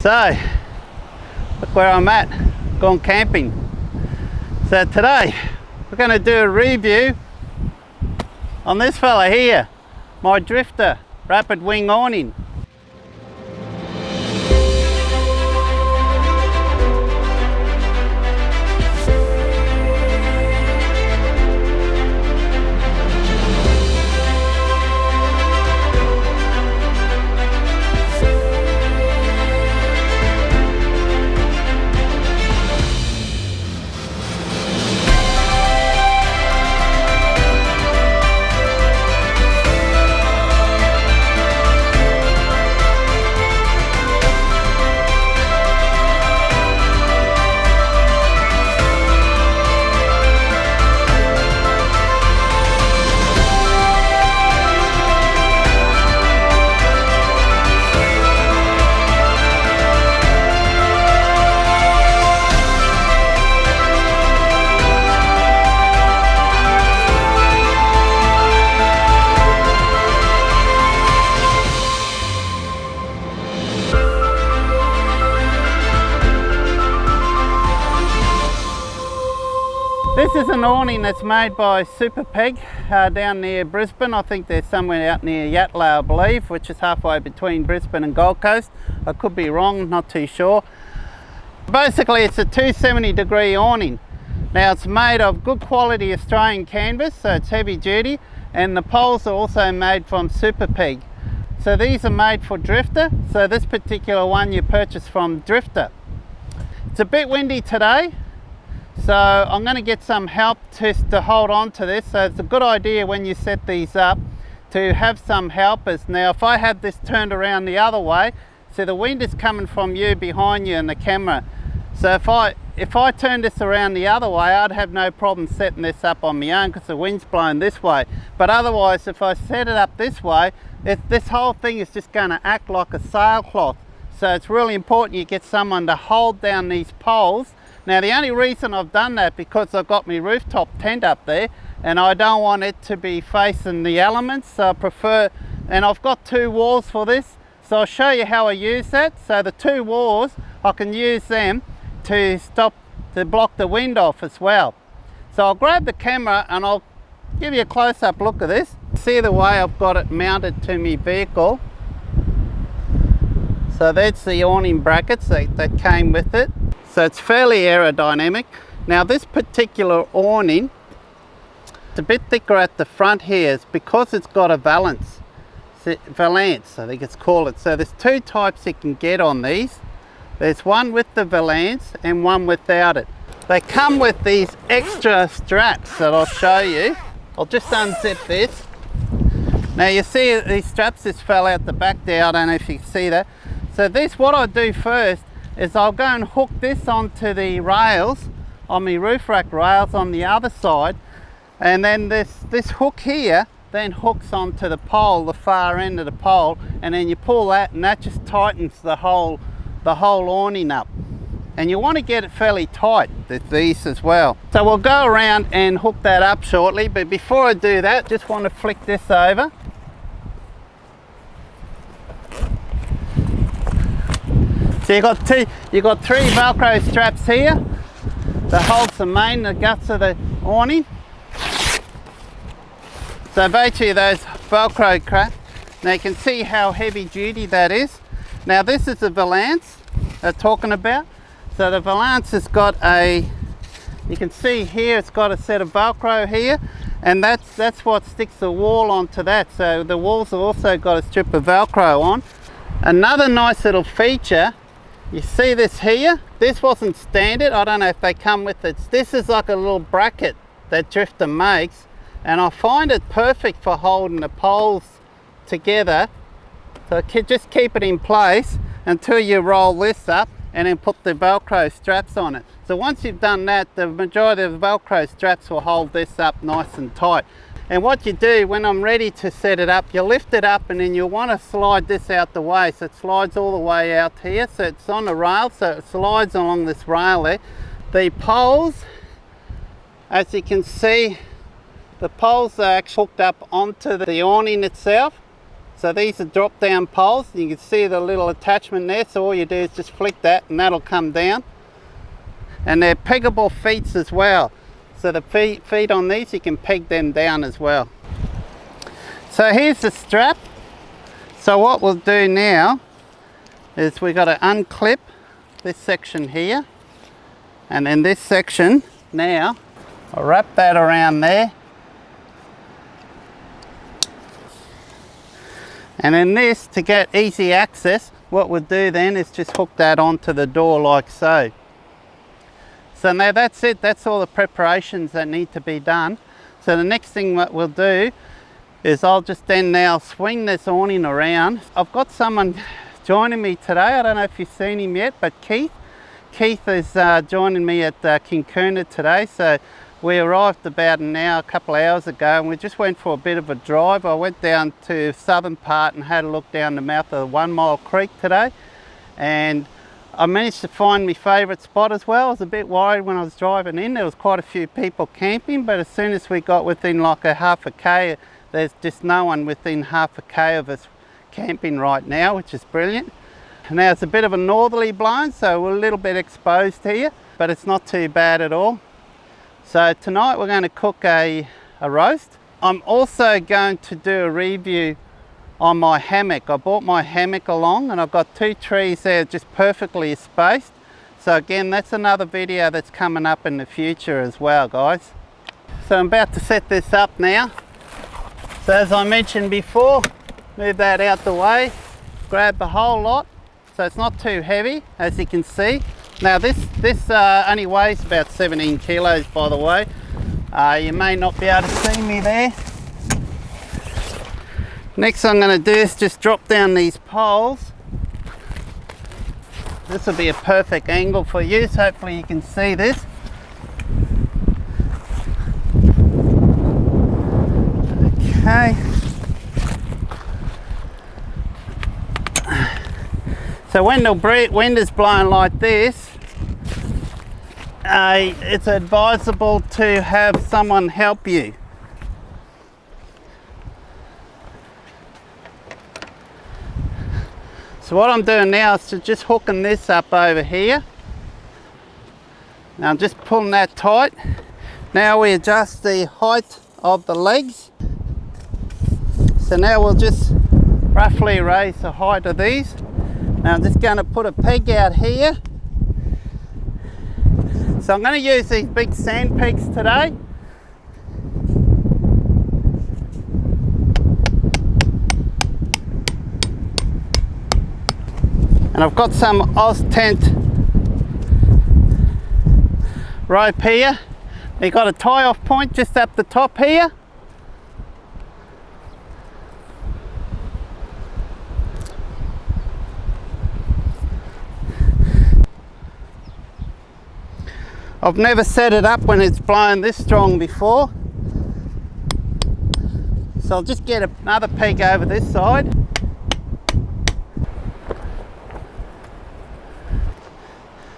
So, look where I'm at, gone camping. So today, we're going to do a review on this fella here, my Drifta Rapidwing awning. This is an awning that's made by Super Peg down near Brisbane. I think they're somewhere out near Yatala, I believe, which is halfway between Brisbane and Gold Coast. I could be wrong, not too sure. Basically, it's a 270-degree awning. Now, it's made of good quality Australian canvas, so it's heavy duty, and the poles are also made from Super Peg. So these are made for Drifta, so this particular one you purchase from Drifta. It's a bit windy today, so I'm going to get some help just to hold on to this. So it's a good idea when you set these up to have some helpers. Now if I had this turned around the other way, so the wind is coming from you behind you in the camera. So if I turn this around the other way, I'd have no problem setting this up on my own because the wind's blowing this way. But otherwise, if I set it up this way, this whole thing is just going to act like a sailcloth. So it's really important you get someone to hold down these poles. Now the only reason I've done that because I've got my rooftop tent up there and I don't want it to be facing the elements, so I prefer, and I've got two walls for this, so I'll show you how I use that. So the two walls, I can use them to block the wind off as well. So I'll grab the camera and I'll give you a close-up look at this. See the way I've got it mounted to my vehicle. So that's the awning brackets that came with it. So it's fairly aerodynamic. Now this particular awning, it's a bit thicker at the front here. It's because it's got a valance, I think it's called it. So there's two types you can get on these. There's one with the valance and one without it. They come with these extra straps that I'll show you. I'll just unzip this. Now you see these straps just fell out the back there. I don't know if you can see that. So this, what I do first is I'll go and hook this onto the rails, on my roof rack rails on the other side, and then this hook here then hooks onto the pole, the far end of the pole, and then you pull that and that just tightens the whole awning up. And you want to get it fairly tight with these as well. So we'll go around and hook that up shortly, but before I do that, just want to flick this over. So you got three Velcro straps here that holds the guts of the awning. So basically those Velcro crap. Now you can see how heavy duty that is. Now this is the valance they're talking about. So the valance has got you can see here it's got a set of Velcro here, and that's what sticks the wall onto that. So the walls have also got a strip of Velcro on. Another nice little feature, you see this here? This wasn't standard. I don't know if they come with it. This is like a little bracket that Drifta makes, and I find it perfect for holding the poles together. So just keep it in place until you roll this up and then put the Velcro straps on it. So once you've done that, the majority of the Velcro straps will hold this up nice and tight. And what you do when I'm ready to set it up, you lift it up and then you want to slide this out the way. So it slides all the way out here. So it's on the rail, so it slides along this rail there. The poles, as you can see, the poles are actually hooked up onto the awning itself. So these are drop down poles. You can see the little attachment there, so all you do is just flick that and that'll come down. And they're Pegable Feets as well. So the feet on these, you can peg them down as well. So here's the strap. So what we'll do now is we've got to unclip this section here. And then this section now, I'll wrap that around there. And then this, to get easy access, what we'll do then is just hook that onto the door like so. So now that's it, that's all the preparations that need to be done. So the next thing what we'll do is I'll just then now swing this awning around. I've got someone joining me today, I don't know if you've seen him yet, but Keith is joining me at Kinkuna today. So we arrived about a couple of hours ago, and we just went for a bit of a drive. I went down to southern part and had a look down the mouth of 1 Mile Creek today, and I managed to find my favourite spot as well. I was a bit worried when I was driving in. There was quite a few people camping, but as soon as we got within like a half a K, there's just no one within half a K of us camping right now, which is brilliant. Now it's a bit of a northerly blowing, so we're a little bit exposed here, but it's not too bad at all. So tonight we're going to cook a roast. I'm also going to do a review on my hammock. I brought my hammock along and I've got 2 trees there just perfectly spaced. So again, that's another video that's coming up in the future as well, guys. So I'm about to set this up now. So as I mentioned before, move that out the way, grab the whole lot. So it's not too heavy, as you can see. Now this only weighs about 17 kilos, by the way. You may not be able to see me there. Next I'm going to do is just drop down these poles. This will be a perfect angle for you, so hopefully you can see this. Okay. So when the wind is blowing like this, it's advisable to have someone help you. So what I'm doing now is just hooking this up over here. Now I'm just pulling that tight. Now we adjust the height of the legs. So now we'll just roughly raise the height of these. Now I'm just going to put a peg out here. So I'm going to use these big sand pegs today. And I've got some Oz tent rope here. You've got a tie off point just up the top here. I've never set it up when it's blowing this strong before. So I'll just get another peg over this side.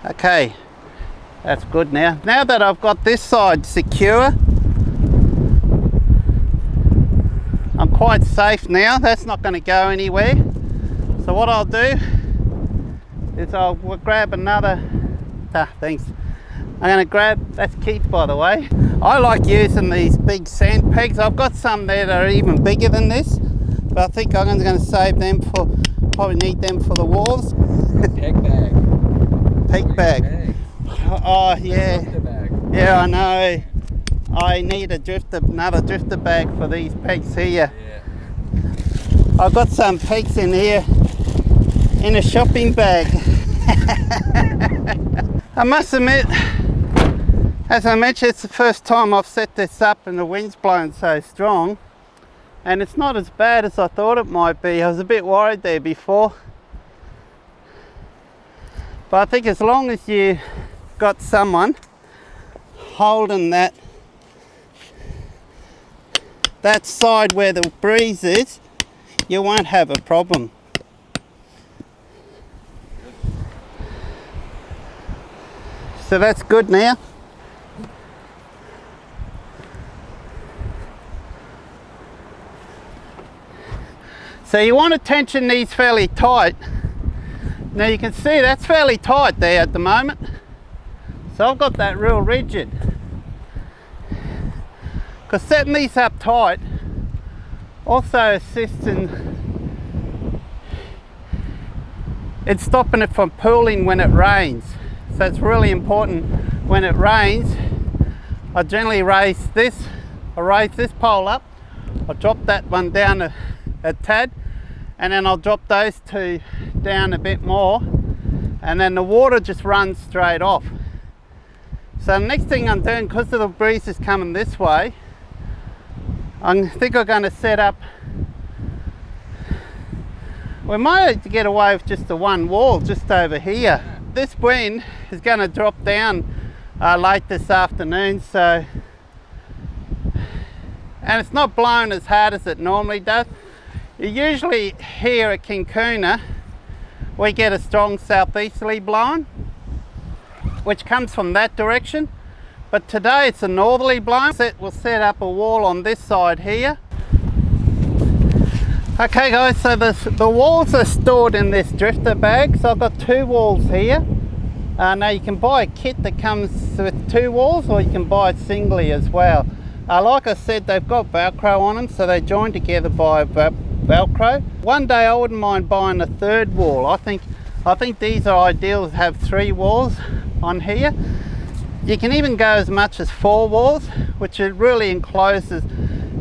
Okay, that's good now. Now that I've got this side secure, I'm quite safe now. That's not going to go anywhere. So what I'll do is I'll grab another, thanks. I'm going to grab, that's Keith by the way. I like using these big sand pegs. I've got some there that are even bigger than this, but I think I'm going to save them for, probably need them for the walls. Peg bag. Peg bag. Oh yeah. Bag. Yeah, I know. I need another drifter bag for these pegs here. Yeah. I've got some pegs in here in a shopping bag. I must admit, as I mentioned, it's the first time I've set this up and the wind's blowing so strong, and it's not as bad as I thought it might be. I was a bit worried there before. But I think as long as you got someone holding that side where the breeze is, you won't have a problem. So that's good now. So you want to tension these fairly tight. Now you can see that's fairly tight there at the moment. So I've got that real rigid. Because setting these up tight also assists in stopping it from pooling when it rains. So it's really important when it rains. I generally raise this pole up, I'll drop that one down a tad, and then I'll drop those two down a bit more, and then the water just runs straight off. So the next thing I'm doing, because the breeze is coming this way, I think I'm going to set up, we might have to get away with just the one wall just over here. This wind is going to drop down late this afternoon, so, and it's not blowing as hard as it normally does. Usually here at Kincuna we get a strong southeasterly blowing which comes from that direction, but today it's a northerly blowing. We'll set up a wall on this side here. Okay guys, so the walls are stored in this Drifta bag. So I've got two walls here. Now you can buy a kit that comes with two walls, or you can buy it singly as well. Like I said, they've got Velcro on them, so they join together by Velcro. One day I wouldn't mind buying a third wall. I think these are ideal to have 3 walls on here. You can even go as much as 4 walls, which it really encloses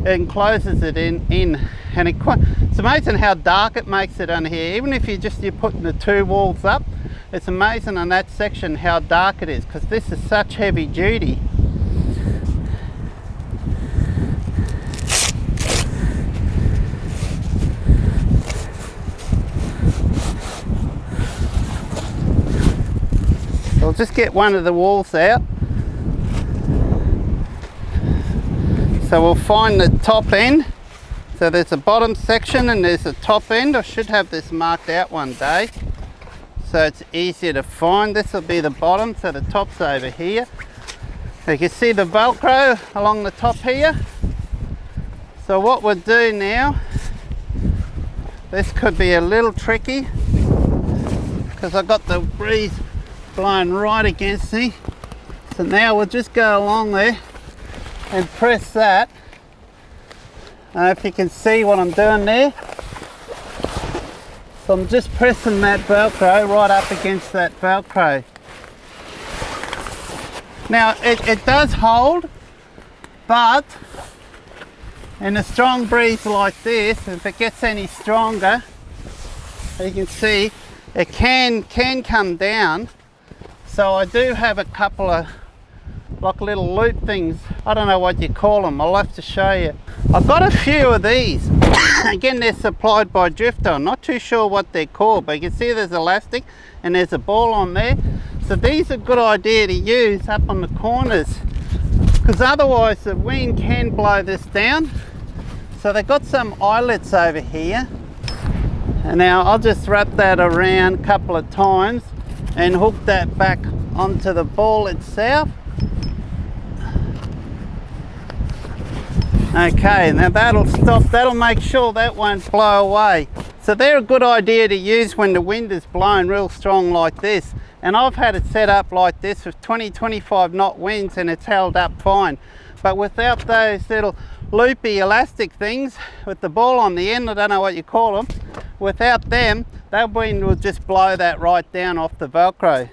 it in. And it's amazing how dark it makes it on here. Even if you're putting the 2 walls up, it's amazing on that section how dark it is, because this is such heavy duty. I'll just get one of the walls out. So we'll find the top end. So there's a bottom section and there's a top end. I should have this marked out one day, so it's easier to find. This will be the bottom, so the top's over here. So you can see the Velcro along the top here. So what we'll do now, this could be a little tricky because I've got the breeze blowing right against me. So now we'll just go along there and press that. I don't know if you can see what I'm doing there. So I'm just pressing that Velcro right up against that Velcro. Now it does hold, but in a strong breeze like this, if it gets any stronger, you can see it can come down. So I do have a couple of like little loop things. I don't know what you call them. I'll have to show you. I've got a few of these. Again, they're supplied by Drifta. I'm not too sure what they're called, but you can see there's elastic and there's a ball on there. So these are a good idea to use up on the corners, because otherwise the wind can blow this down. So they've got some eyelets over here. And now I'll just wrap that around a couple of times and hook that back onto the ball itself. Okay, now that'll make sure that won't blow away. So they're a good idea to use when the wind is blowing real strong like this. And I've had it set up like this with 20-25 knot winds and it's held up fine. But without those little loopy elastic things with the ball on the end, I don't know what you call them, without them, that wind will just blow that right down off the Velcro.